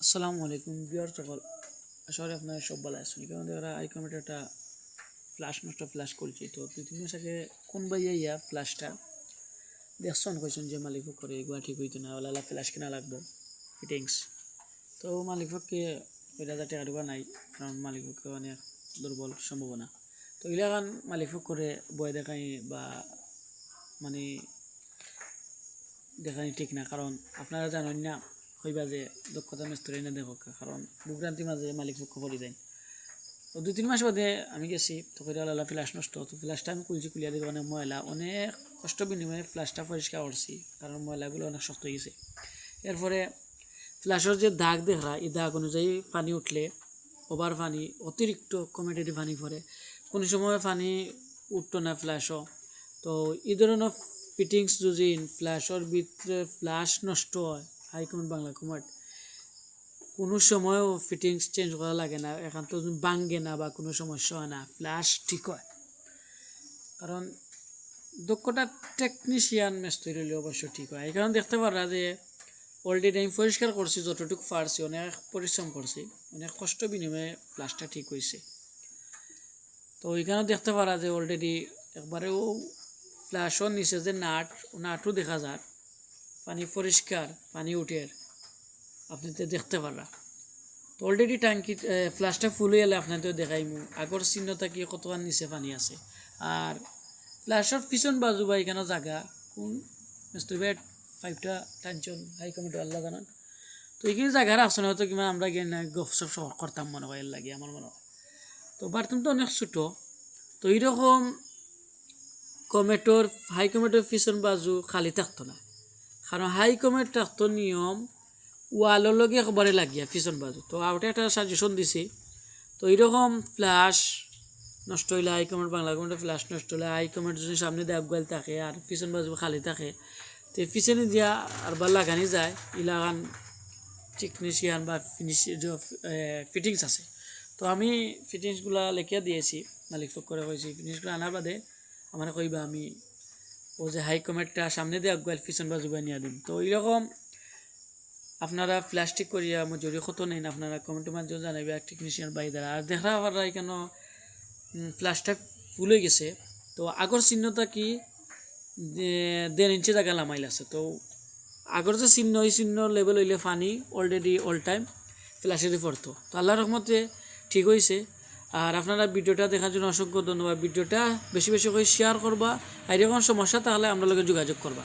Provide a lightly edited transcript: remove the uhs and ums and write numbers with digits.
আসসালামু আলাইকুম বিয়ার সকল আশা করি আপনারা সব ভালো আছেন। কারণ দেখা আই কমেন্টে একটা ফ্ল্যাশ নষ্ট ফ্ল্যাশ করেছি, তো 2-3 মাস আগে কোন ভাইয়া ইয়া ফ্ল্যাশটা দেখছেন কইছেন যে মালিক করে এগুলা ঠিক হইতো না, ওলা ফ্ল্যাশ কিনা লাগবো ফিটিংস। তো মালিক পক্ষে 5,000 টাকা ঢোকা নাই, কারণ মালিক পক্ষে অনেক দুর্বল সম্ভাবনা। তো এলাকান মালিক করে বয় দেখাই বা মানে দেখানি ঠিক না, কারণ আপনারা জানেন না কইবা যে দক্ষতা মিস্ত্রি না দেখো, কারণ ভোগান্তি মাঝে মালিক পক্ষ করে যায়। তো 2-3 মাস বাদে আমি গেছি, তো কইরা ফ্ল্যাশ নষ্ট, তো ফ্ল্যাশটা আমি কুলিয়া দেখি অনেক ময়লা, অনেক কষ্ট বিনিময়ে ফ্ল্যাশটা পরিষ্কার করছি, কারণ ময়লাগুলো অনেক শক্ত হয়ে গেছে। এরপরে ফ্ল্যাশের যে দাগ দেখা, এই দাগ অনুযায়ী পানি উঠলে ওভার পানি অতিরিক্ত কমিটিভ পানি পড়ে, কোনো সময় পানি উঠতো না ফ্ল্যাশও। তো এই ধরনের ফিটিংস যদি ফ্ল্যাশের ভিতরে ফ্ল্যাশ নষ্ট হয়, হাই কমেন্ট বাংলা কমেন্ট কোনো সময়ও ফিটিংস চেঞ্জ করা লাগে না, এখন তো ভাঙ্গে না বা কোনো সমস্যা হয় না, ফ্ল্যাশ ঠিক হয়। কারণ দক্ষতা টেকনিশিয়ান মিস্ত্রি হলে অবশ্য ঠিক হয়। এই কারণে দেখতে পারা যে অলরেডি আমি পরিষ্কার করছি, যতটুকু পারছি, অনেক পরিশ্রম করছি, অনেক কষ্ট বিনিময়ে ফ্ল্যাশটা ঠিক হয়েছে। তো ওইখানেও দেখতে পারা যে অলরেডি একবারেও ফ্ল্যাশও নিচে যে নাটও দেখা যায়, পানি পরিষ্কার পানি উঠে আপনি তো দেখতে পারা। তো অলরেডি ট্যাঙ্কি ফ্ল্যাশটা ফুল হয়ে গেলে আপনাদের দেখাইমু আগর চিহ্নটা কি কতক্ষণ নিচে পানি আছে। আর ফ্ল্যাশের পিছন বাজু বা এখানে জায়গা কোন মিস্ত্রি ভাই পাইপটা টানছেন হাই কমিটি আল্লাহ জানান। তো এইখানে জায়গার আসলে হয়তো কিংবা আমরা গিয়ে না গপসপ করতাম মনে হয়, এর লাগে আমার মনে হয়। তো বাথরুম তো অনেক ছোটো, তো এইরকম কমেটোর হাই কমেটোর পিছন বাজু খালি থাকতো না, কারণ হাই কমেট থাকতো নিয়ম ওয়ালের লগে একবারে লাগিয়া পিছন বাজু। তো আউটে একটা সাজেশন দিছি, তো এইরকম ফ্ল্যাশ নষ্ট হইলে হাই কমেন্ট বাংলা কমেন্টে ফ্ল্যাশ নষ্ট হলে হাই কমেন্ট যদি সামনে দিয়ে আপগাইল থাকে আর পিছন বাজু খালি থাকে, তো পিছনে দিয়া আরবার লাগানি যায়। ইলাগান টেকনিশিয়ান বা ফিটিংস আছে, তো আমি ফিটিংসগুলা লেখিয়া দিয়েছি, মালিক করে কইছি ফিটিংসগুলো আনার বাদে আমার কইবা আমি ও যে হাই কমেন্টটা সামনে দিয়ে আপগাইল পিছন বাজু বানিয়ে দিন। তো এইরকম আপনারা প্লাস্টিক করিয়া মজুরি কত নেন আপনারা কমেন্টের মাধ্যমে জানাবে টেকনিশিয়ান বাই দ্বারা। আর দেখা পারা এখানে ফ্ল্যাশটা ফুল হয়ে গেছে, তো আগর চিহ্নটা কি 1.5 ইঞ্চি জায়গা লামাইল আছে। তো আগর যে চিহ্ন এই চিহ্ন লেভেল হইলে পানি অলরেডি অল টাইম ফ্ল্যাশেরই পড়তো। তো আল্লাহর রহমতে ঠিক হয়েছে। আর আপনারা ভিডিওটা দেখার জন্য অসংখ্য ধন্যবাদ। ভিডিওটা বেশি বেশি করে শেয়ার করবা, আর এরকম সমস্যা তাহলে আমরা লগে যোগাযোগ করবা।